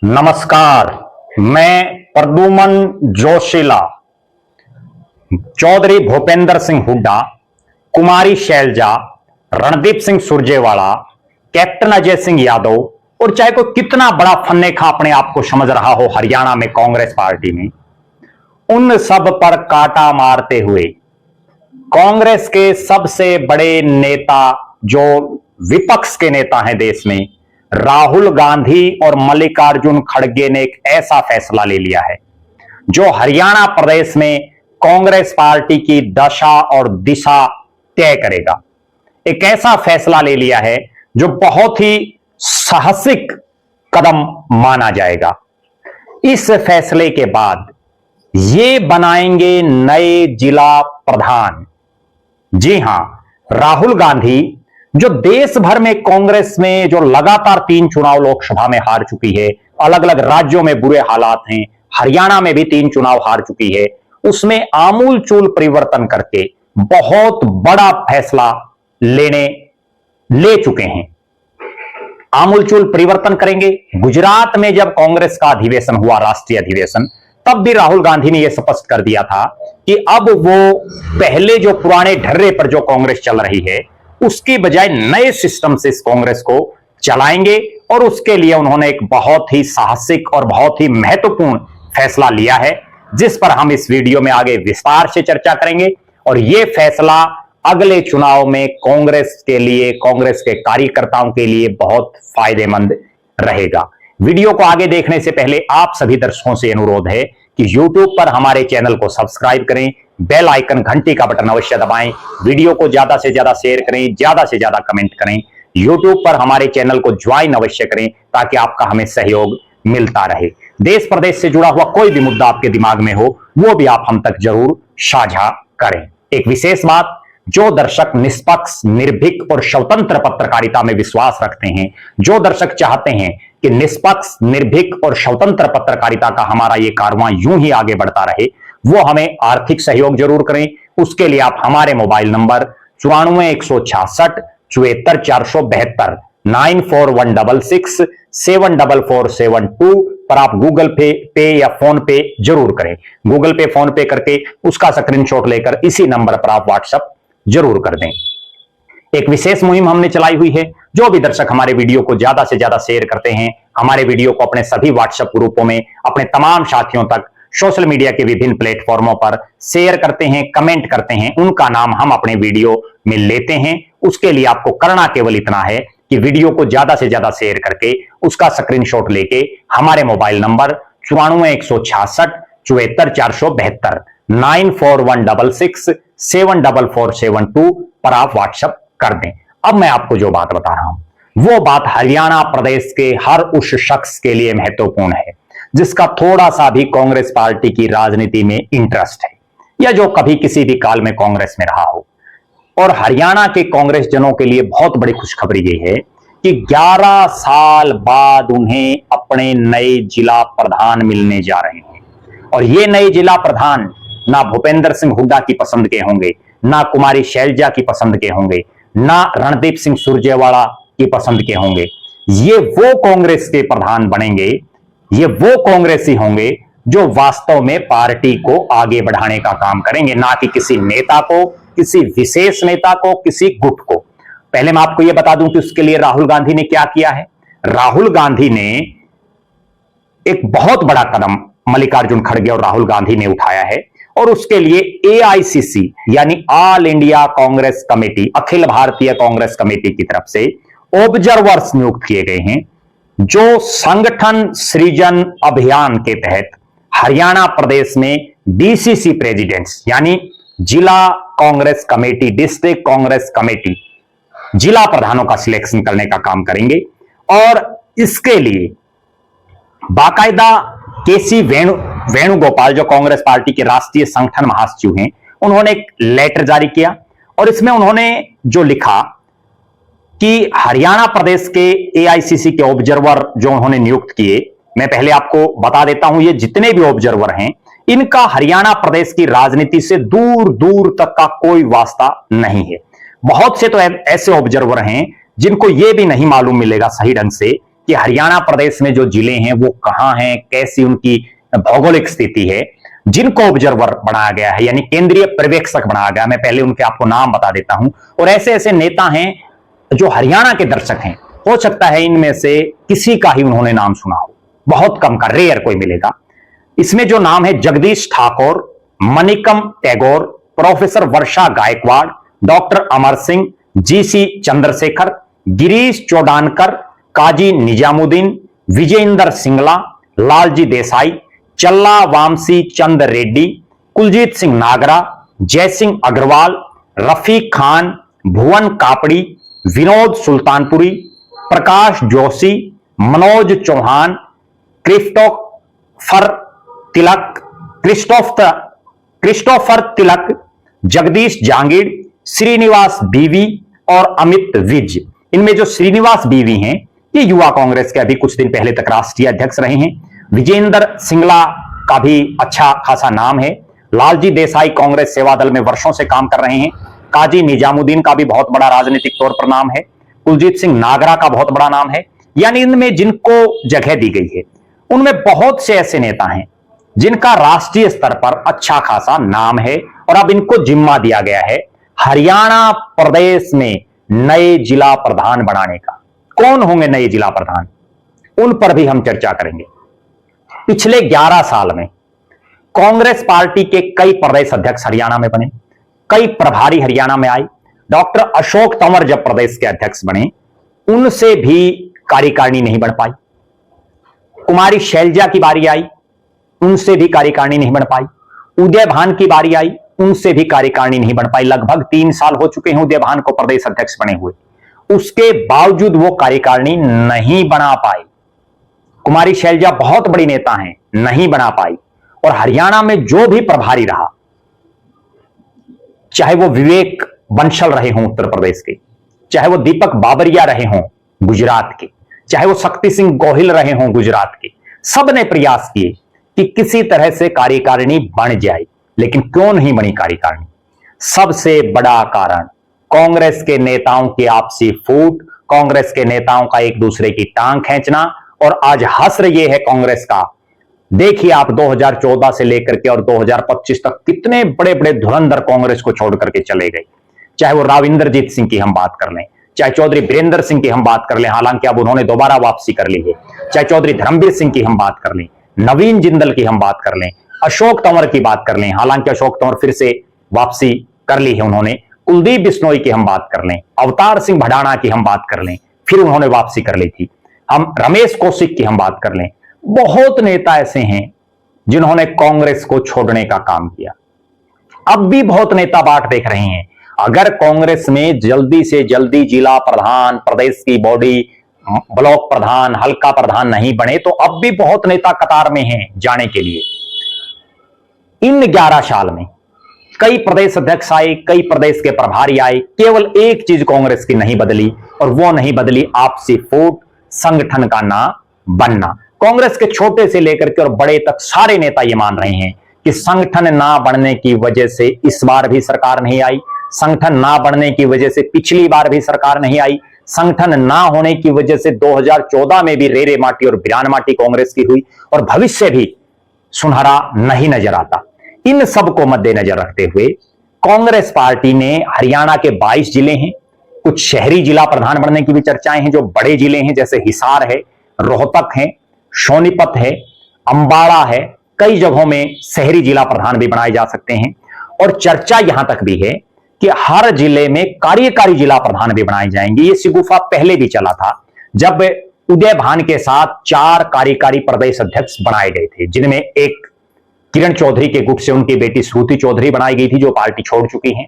नमस्कार। मैं प्रद्युमन जोशीला, चौधरी भूपेंद्र सिंह हुड्डा, कुमारी शैलजा, रणदीप सिंह सुरजेवाला, कैप्टन अजय सिंह यादव और चाहे कोई कितना बड़ा फन्नेखा अपने आप को समझ रहा हो हरियाणा में कांग्रेस पार्टी में, उन सब पर कांटा मारते हुए कांग्रेस के सबसे बड़े नेता, जो विपक्ष के नेता हैं देश में, राहुल गांधी और मल्लिकार्जुन खड़गे ने एक ऐसा फैसला ले लिया है जो हरियाणा प्रदेश में कांग्रेस पार्टी की दशा और दिशा तय करेगा। एक ऐसा फैसला ले लिया है जो बहुत ही साहसिक कदम माना जाएगा। इस फैसले के बाद ये बनाएंगे नए जिला प्रधान। जी हां, राहुल गांधी जो देश भर में कांग्रेस में जो लगातार 3 चुनाव लोकसभा में हार चुकी है, अलग अलग राज्यों में बुरे हालात हैं, हरियाणा में भी 3 चुनाव हार चुकी है, उसमें आमूलचूल परिवर्तन करके बहुत बड़ा फैसला ले चुके हैं। आमूलचूल परिवर्तन करेंगे। गुजरात में जब कांग्रेस का अधिवेशन हुआ, राष्ट्रीय अधिवेशन, तब भी राहुल गांधी ने यह स्पष्ट कर दिया था कि अब वो पहले जो पुराने ढर्रे पर जो कांग्रेस चल रही है उसकी बजाय नए सिस्टम से इस कांग्रेस को चलाएंगे, और उसके लिए उन्होंने एक बहुत ही साहसिक और बहुत ही महत्वपूर्ण फैसला लिया है, जिस पर हम इस वीडियो में आगे विस्तार से चर्चा करेंगे। और यह फैसला अगले चुनाव में कांग्रेस के लिए, कांग्रेस के कार्यकर्ताओं के लिए बहुत फायदेमंद रहेगा। वीडियो को आगे देखने से पहले आप सभी दर्शकों से अनुरोध है कि YouTube पर हमारे चैनल को सब्सक्राइब करें, बेल आइकन घंटी का बटन अवश्य दबाएं, वीडियो को ज्यादा से ज्यादा शेयर करें, ज्यादा से ज्यादा कमेंट करें, YouTube पर हमारे चैनल को ज्वाइन अवश्य करें ताकि आपका हमें सहयोग मिलता रहे। देश प्रदेश से जुड़ा हुआ कोई भी मुद्दा आपके दिमाग में हो वो भी आप हम तक जरूर साझा करें। एक विशेष बात, जो दर्शक निष्पक्ष, निर्भीक और स्वतंत्र पत्रकारिता में विश्वास रखते हैं, जो दर्शक चाहते हैं कि निष्पक्ष, निर्भीक और स्वतंत्र पत्रकारिता का हमारा ये कारवां यूं ही आगे बढ़ता रहे, वो हमें आर्थिक सहयोग जरूर करें। उसके लिए आप हमारे मोबाइल नंबर 94 166 74 472 94 166 74472 पर आप गूगल पे या फोन पे जरूर करें। गूगल पे, फोन पे करके उसका स्क्रीनशॉट लेकर इसी नंबर पर आप व्हाट्सएप जरूर कर दें। एक विशेष मुहिम हमने चलाई हुई है। जो भी दर्शक हमारे वीडियो को ज्यादा से ज्यादा शेयर करते हैं, हमारे वीडियो को अपने सभी व्हाट्सएप ग्रुपों में अपने तमाम साथियों तक, सोशल मीडिया के विभिन्न प्लेटफॉर्मों पर शेयर करते हैं, कमेंट करते हैं, उनका नाम हम अपने वीडियो में लेते हैं। उसके लिए आपको करना केवल इतना है कि वीडियो को ज्यादा से ज्यादा शेयर करके उसका स्क्रीनशॉट लेके हमारे मोबाइल नंबर 94 166 74 472 94 166 74472 पर आप व्हाट्सएप कर दें। अब मैं आपको जो बात बता रहा हूं वो बात हरियाणा प्रदेश के हर उस शख्स के लिए महत्वपूर्ण है जिसका थोड़ा सा भी कांग्रेस पार्टी की राजनीति में इंटरेस्ट है, या जो कभी किसी भी काल में कांग्रेस में रहा हो। और हरियाणा के कांग्रेस जनों के लिए बहुत बड़ी खुशखबरी यह है कि 11 साल बाद उन्हें अपने नए जिला प्रधान मिलने जा रहे हैं। और ये नए जिला प्रधान ना भूपेंद्र सिंह हुड्डा की पसंद के होंगे, ना कुमारी शैलजा की पसंद के होंगे, ना रणदीप सिंह सुरजेवाला की पसंद के होंगे। ये वो कांग्रेस के प्रधान बनेंगे, ये वो कांग्रेसी होंगे जो वास्तव में पार्टी को आगे बढ़ाने का काम करेंगे, ना कि किसी नेता को, किसी विशेष नेता को, किसी गुट को। पहले मैं आपको यह बता दूं कि उसके लिए राहुल गांधी ने क्या किया है। राहुल गांधी ने एक बहुत बड़ा कदम मल्लिकार्जुन खड़गे और राहुल गांधी ने उठाया है, और उसके लिए AICC यानी all India Congress committee, Akhil Bharatiya Congress committee की तरफ से ऑब्जर्वर्स नियुक्त किए गए हैं, जो संगठन सृजन अभियान के तहत हरियाणा प्रदेश में DCC प्रेसिडेंट्स यानी जिला Congress committee, district Congress committee, जिला प्रधानों का सिलेक्शन करने का काम करेंगे। और इसके लिए बाकायदा केसी वेणुगोपाल, जो कांग्रेस पार्टी के राष्ट्रीय संगठन महासचिव हैं, उन्होंने एक लेटर जारी किया, और इसमें उन्होंने जो लिखा कि हरियाणा प्रदेश के AICC के ऑब्जर्वर जो उन्होंने नियुक्त किए, मैं पहले आपको बता देता हूं, ये जितने भी ऑब्जर्वर हैं इनका हरियाणा प्रदेश की राजनीति से दूर दूर तक का कोई वास्ता नहीं है। बहुत से तो ऐसे ऑब्जर्वर हैं जिनको यह भी नहीं मालूम मिलेगा सही ढंग से कि हरियाणा प्रदेश में जो जिले हैं वो कहां हैं, कैसी उनकी भौगोलिक स्थिति है, जिनको ऑब्जर्वर बनाया गया है यानी केंद्रीय पर्यवेक्षक बनाया गया। मैं पहले उनके आपको नाम बता देता हूं। और ऐसे ऐसे नेता हैं जो हरियाणा के दर्शक हैं, हो सकता है इनमें से किसी का ही उन्होंने नाम सुना हो, बहुत कम का, रेयर कोई मिलेगा। इसमें जो नाम है जगदीश ठाकुर, मणिकम टैगोर, प्रोफेसर वर्षा गायकवाड़, डॉक्टर अमर सिंह, जीसी चंद्रशेखर, गिरीश चौडानकर, काजी निजामुद्दीन, विजेंद्र सिंगला, लालजी देसाई, चल्ला वामसी चंद रेड्डी, कुलजीत सिंह नागरा, जयसिंह अग्रवाल, रफीक खान, भुवन कापड़ी, विनोद सुल्तानपुरी, प्रकाश जोशी, मनोज चौहान, क्रिस्टोफर तिलक, जगदीश जांगीर, श्रीनिवास बीवी और अमित विज। इनमें जो श्रीनिवास बीवी हैं ये युवा कांग्रेस के अभी कुछ दिन पहले तक राष्ट्रीय अध्यक्ष रहे हैं। विजेंद्र सिंगला का भी अच्छा खासा नाम है। लालजी देसाई कांग्रेस सेवा दल में वर्षों से काम कर रहे हैं। काजी निजामुद्दीन का भी बहुत बड़ा राजनीतिक तौर पर नाम है। कुलजीत सिंह नागरा का बहुत बड़ा नाम है। यानी इनमें जिनको जगह दी गई है उनमें बहुत से ऐसे नेता हैं जिनका राष्ट्रीय स्तर पर अच्छा खासा नाम है और अब इनको जिम्मा दिया गया है हरियाणा प्रदेश में नए जिला प्रधान बनाने का। कौन होंगे नए जिला प्रधान, उन पर भी हम चर्चा करेंगे। पिछले 11 साल में कांग्रेस पार्टी के कई प्रदेश अध्यक्ष हरियाणा में बने, कई प्रभारी हरियाणा में आए। डॉक्टर अशोक तंवर जब प्रदेश के अध्यक्ष बने उनसे भी कार्यकारिणी नहीं बन पाई। कुमारी शैलजा की बारी आई, उनसे भी कार्यकारिणी नहीं बन पाई। उदय भान की बारी आई, उनसे भी कार्यकारिणी नहीं बन पाई। लगभग 3 साल हो चुके हैं उदय भान को प्रदेश अध्यक्ष बने हुए, उसके बावजूद वो कार्यकारिणी नहीं बना पाई। कुमारी शैलजा बहुत बड़ी नेता हैं, नहीं बना पाई। और हरियाणा में जो भी प्रभारी रहा, चाहे वो विवेक बंसल रहे हों उत्तर प्रदेश के, चाहे वो दीपक बाबरिया रहे हों गुजरात के, चाहे वो शक्ति सिंह गोहिल रहे हों गुजरात के, सब ने प्रयास किए कि किसी तरह से कार्यकारिणी बन जाए, लेकिन क्यों नहीं बनी कार्यकारिणी? सबसे बड़ा कारण कांग्रेस के नेताओं की आपसी फूट, कांग्रेस के नेताओं का एक दूसरे की टांग खींचना। और आज हश्र ये है कांग्रेस का, देखिए आप 2014 से लेकर के और 2025 तक कितने बड़े बड़े धुरंधर कांग्रेस को छोड़ करके चले गए। चाहे वो राव इंद्रजीत सिंह की हम बात कर लें, चाहे चौधरी बीरेंद्र सिंह की हम बात कर लें, हालांकि अब उन्होंने दोबारा वापसी कर ली है, चाहे चौधरी धर्मवीर सिंह की हम बात कर लें, नवीन जिंदल की हम बात कर लें, अशोक तंवर की बात कर लें, हालांकि अशोक तंवर फिर से वापसी कर ली है उन्होंने, कुलदीप बिश्नोई की हम बात कर लें, अवतार सिंह भडाना की हम बात कर लें, फिर उन्होंने वापसी कर ली थी, हम रमेश कौशिक की हम बात कर लें। बहुत नेता ऐसे हैं जिन्होंने कांग्रेस को छोड़ने का काम किया। अब भी बहुत नेता बाट देख रहे हैं, अगर कांग्रेस में जल्दी से जल्दी जिला प्रधान, प्रदेश की बॉडी, ब्लॉक प्रधान, हल्का प्रधान नहीं बने तो अब भी बहुत नेता कतार में हैं जाने के लिए। इन 11 साल में कई प्रदेश अध्यक्ष आए, कई प्रदेश के प्रभारी आए, केवल एक चीज कांग्रेस की नहीं बदली और वो नहीं बदली आपसी फूट, संगठन का ना बनना। कांग्रेस के छोटे से लेकर के और बड़े तक सारे नेता ये मान रहे हैं कि संगठन ना बढ़ने की वजह से इस बार भी सरकार नहीं आई, संगठन ना बढ़ने की वजह से पिछली बार भी सरकार नहीं आई, संगठन ना होने की वजह से 2014 में भी रेरे माटी और बिरान माटी कांग्रेस की हुई और भविष्य भी सुनहरा नहीं नजर आता। इन सब को मद्देनजर रखते हुए कांग्रेस पार्टी ने हरियाणा के 22 जिले हैं, कुछ शहरी जिला प्रधान बनने की भी चर्चाएं हैं, जो बड़े जिले हैं जैसे हिसार है, रोहतक है, सोनीपत है, अंबाला है, कई जगहों में शहरी जिला प्रधान भी बनाए जा सकते हैं। और चर्चा यहां तक भी है कि हर जिले में कार्यकारी जिला प्रधान भी बनाए जाएंगे। ये शिगुफा पहले भी चला था जब उदय भान के साथ 4 कार्यकारी प्रदेश अध्यक्ष बनाए गए थे, जिनमें एक किरण चौधरी के गुट से उनकी बेटी श्रुति चौधरी बनाई गई थी जो पार्टी छोड़ चुकी हैं,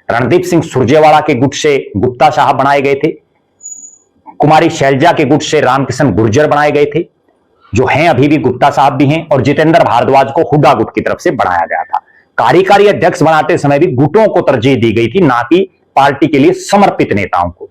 रणदीप सिंह सुरजेवाला के गुट से गुप्ता साहब बनाए गए थे, कुमारी शैलजा के गुट से रामकिशन गुर्जर बनाए गए थे जो हैं अभी भी गुप्ता साहब भी हैं, और जितेंद्र भारद्वाज को हुड्डा गुट की तरफ से बनाया गया था। कार्यकारी अध्यक्ष बनाते समय भी गुटों को तरजीह दी गई थी, ना कि पार्टी के लिए समर्पित नेताओं को।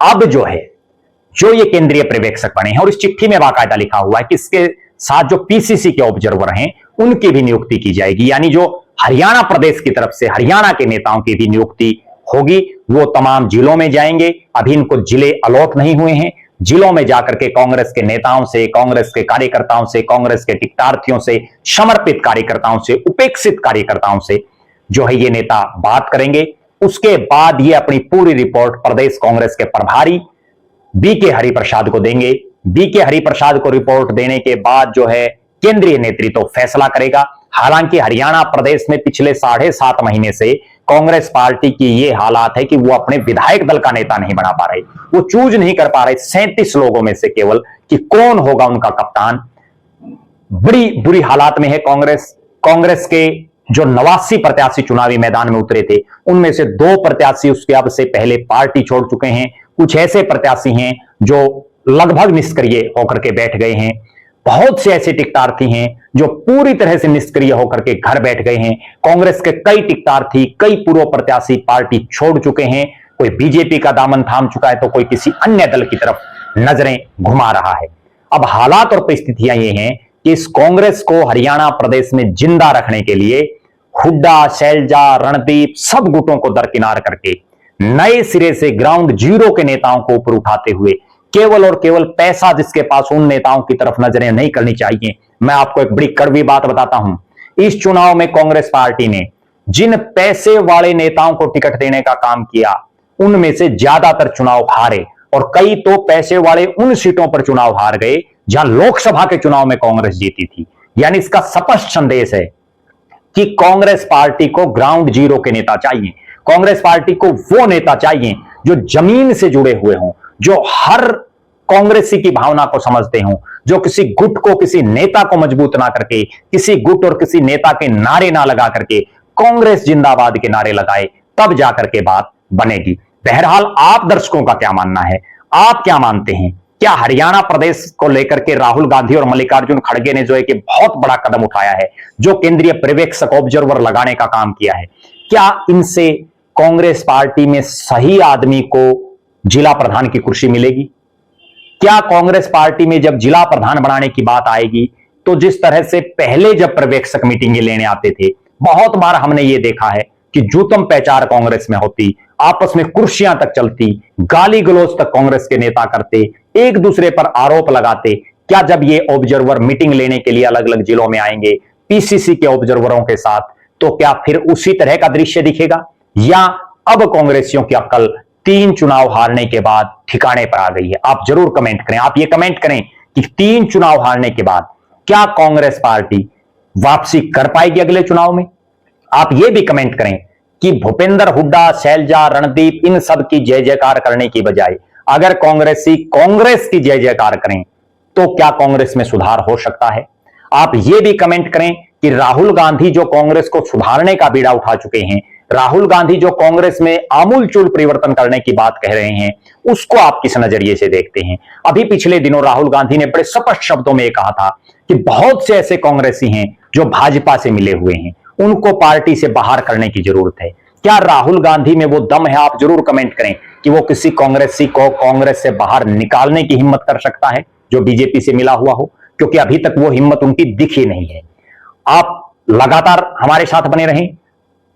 अब जो ये केंद्रीय पर्यवेक्षक बने हैं और इस चिट्ठी में बाकायदा लिखा हुआ है कि इसके साथ जो पीसीसी के ऑब्जर्वर हैं उनकी भी नियुक्ति की जाएगी, यानी जो हरियाणा प्रदेश की तरफ से हरियाणा के नेताओं की भी नियुक्ति होगी। वो तमाम जिलों में जाएंगे, अभी इनको जिले अलॉट नहीं हुए हैं, जिलों में जाकर के कांग्रेस के नेताओं से, कांग्रेस के कार्यकर्ताओं से, कांग्रेस के टिकटार्थियों से, समर्पित कार्यकर्ताओं से, उपेक्षित कार्यकर्ताओं से जो है ये नेता बात करेंगे। उसके बाद ये अपनी पूरी रिपोर्ट प्रदेश कांग्रेस के प्रभारी बीके हरिप्रसाद को देंगे। बीके हरिप्रसाद को रिपोर्ट देने के बाद जो है केंद्रीय नेतृत्व फैसला करेगा। हालांकि हरियाणा प्रदेश में पिछले 7.5 महीने से कांग्रेस पार्टी की ये हालात है कि वो अपने विधायक दल का नेता नहीं बना पा रहे, वो चूज नहीं कर पा रहे 37 लोगों में से केवल कि कौन होगा उनका कप्तान। बड़ी बुरी हालात में है कांग्रेस। कांग्रेस के जो 89 प्रत्याशी चुनावी मैदान में उतरे थे उनमें से 2 प्रत्याशी उसके अब से पहले पार्टी छोड़ चुके हैं। कुछ ऐसे प्रत्याशी हैं जो लगभग निष्क्रिय होकर के बैठ गए हैं। बहुत से ऐसे टिकटार्थी हैं जो पूरी तरह से निष्क्रिय होकर के घर बैठ गए हैं। कांग्रेस के कई टिकटार्थी, कई पूर्व प्रत्याशी पार्टी छोड़ चुके हैं। कोई बीजेपी का दामन थाम चुका है तो कोई किसी अन्य दल की तरफ नजरें घुमा रहा है। अब हालात और परिस्थितियां ये हैं कि इस कांग्रेस को हरियाणा प्रदेश में जिंदा रखने के लिए हुड्डा, शैलजा, रणदीप सब गुटों को दरकिनार करके नए सिरे से ग्राउंड जीरो के नेताओं को ऊपर उठाते हुए केवल और केवल पैसा जिसके पास उन नेताओं की तरफ नजरें नहीं करनी चाहिए। मैं आपको एक बड़ी कड़वी बात बताता हूं, इस चुनाव में कांग्रेस पार्टी ने जिन पैसे वाले नेताओं को टिकट देने का काम किया उनमें से ज्यादातर चुनाव हारे और कई तो पैसे वाले उन सीटों पर चुनाव हार गए जहां लोकसभा के चुनाव में कांग्रेस जीती थी। यानी इसका स्पष्ट संदेश है कि कांग्रेस पार्टी को ग्राउंड जीरो के नेता चाहिए। कांग्रेस पार्टी को वो नेता चाहिए जो जमीन से जुड़े हुए हों, जो हर कांग्रेसी की भावना को समझते हों, जो किसी गुट को, किसी नेता को मजबूत ना करके, किसी गुट और किसी नेता के नारे ना लगा करके कांग्रेस जिंदाबाद के नारे लगाए, तब जाकर के बात बनेगी। बहरहाल आप दर्शकों का क्या मानना है? आप क्या मानते हैं? क्या हरियाणा प्रदेश को लेकर के राहुल गांधी और मल्लिकार्जुन खड़गे ने जो है कि बहुत बड़ा कदम उठाया है, जो केंद्रीय पर्यवेक्षक ऑब्जर्वर लगाने का काम किया है, क्या इनसे कांग्रेस पार्टी में सही आदमी को जिला प्रधान की कुर्सी मिलेगी? क्या कांग्रेस पार्टी में जब जिला प्रधान बनाने की बात आएगी तो जिस तरह से पहले जब पर्यवेक्षक मीटिंगें लेने आते थे, बहुत बार हमने ये देखा है कि जूतम पैचार कांग्रेस में होती, आपस में कुर्सियां तक चलती, गाली गलौज तक कांग्रेस के नेता करते, एक दूसरे पर आरोप लगाते। क्या जब ये ऑब्जर्वर मीटिंग लेने के लिए अलग अलग जिलों में आएंगे पीसीसी के ऑब्जर्वरों के साथ, तो क्या फिर उसी तरह का दृश्य दिखेगा, या अब कांग्रेसियों की अक्ल 3 चुनाव हारने के बाद ठिकाने पर आ गई है? आप जरूर कमेंट करें। आप ये कमेंट करें कि 3 चुनाव हारने के बाद क्या कांग्रेस पार्टी वापसी कर पाएगी अगले चुनाव में? आप ये भी कमेंट करें कि भूपेंद्र हुड्डा, शैलजा, रणदीप इन सब की जय जयकार करने की बजाय अगर कांग्रेसी कांग्रेस की जय जयकार करें तो क्या कांग्रेस में सुधार हो सकता है? आप ये भी कमेंट करें कि राहुल गांधी जो कांग्रेस को सुधारने का बीड़ा उठा चुके हैं, राहुल गांधी जो कांग्रेस में आमूलचूल परिवर्तन करने की बात कह रहे हैं, उसको आप किस नजरिए से देखते हैं? अभी पिछले दिनों राहुल गांधी ने बड़े स्पष्ट शब्दों में कहा था कि बहुत से ऐसे कांग्रेसी हैं जो भाजपा से मिले हुए हैं, उनको पार्टी से बाहर करने की जरूरत है। क्या राहुल गांधी में वो दम है? आप जरूर कमेंट करें कि वो किसी कांग्रेसी को कांग्रेस से बाहर निकालने की हिम्मत कर सकता है जो बीजेपी से मिला हुआ हो, क्योंकि अभी तक वो हिम्मत उनकी दिखी नहीं है। आप लगातार हमारे साथ बने रहें।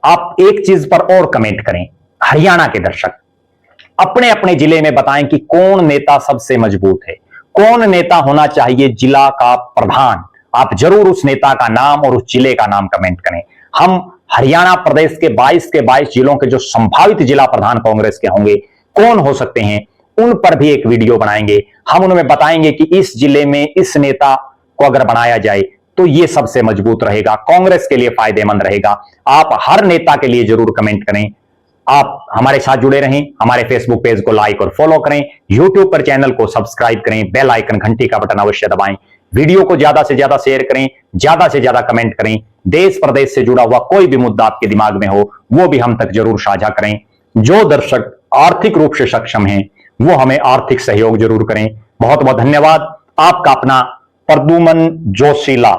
आप एक चीज पर और कमेंट करें, हरियाणा के दर्शक अपने अपने जिले में बताएं कि कौन नेता सबसे मजबूत है, कौन नेता होना चाहिए जिला का प्रधान। आप जरूर उस नेता का नाम और उस जिले का नाम कमेंट करें। हम हरियाणा प्रदेश के 22 जिलों के जो संभावित जिला प्रधान कांग्रेस के होंगे, कौन हो सकते हैं, उन पर भी एक वीडियो बनाएंगे। हम उनमें बताएंगे कि इस जिले में इस नेता को अगर बनाया जाए तो ये सबसे मजबूत रहेगा, कांग्रेस के लिए फायदेमंद रहेगा। आप हर नेता के लिए जरूर कमेंट करें। आप हमारे साथ जुड़े रहें, हमारे फेसबुक पेज को लाइक और फॉलो करें, यूट्यूब पर चैनल को सब्सक्राइब करें, बेल आइकन घंटी का बटन अवश्य दबाएं, वीडियो को ज्यादा से ज्यादा शेयर करें, ज्यादा से ज्यादा कमेंट करें। देश प्रदेश से जुड़ा हुआ कोई भी मुद्दा आपके दिमाग में हो वो भी हम तक जरूर साझा करें। जो दर्शक आर्थिक रूप से सक्षम हैं वो हमें आर्थिक सहयोग जरूर करें। बहुत बहुत धन्यवाद। आपका अपना प्रद्युमन जोशीला।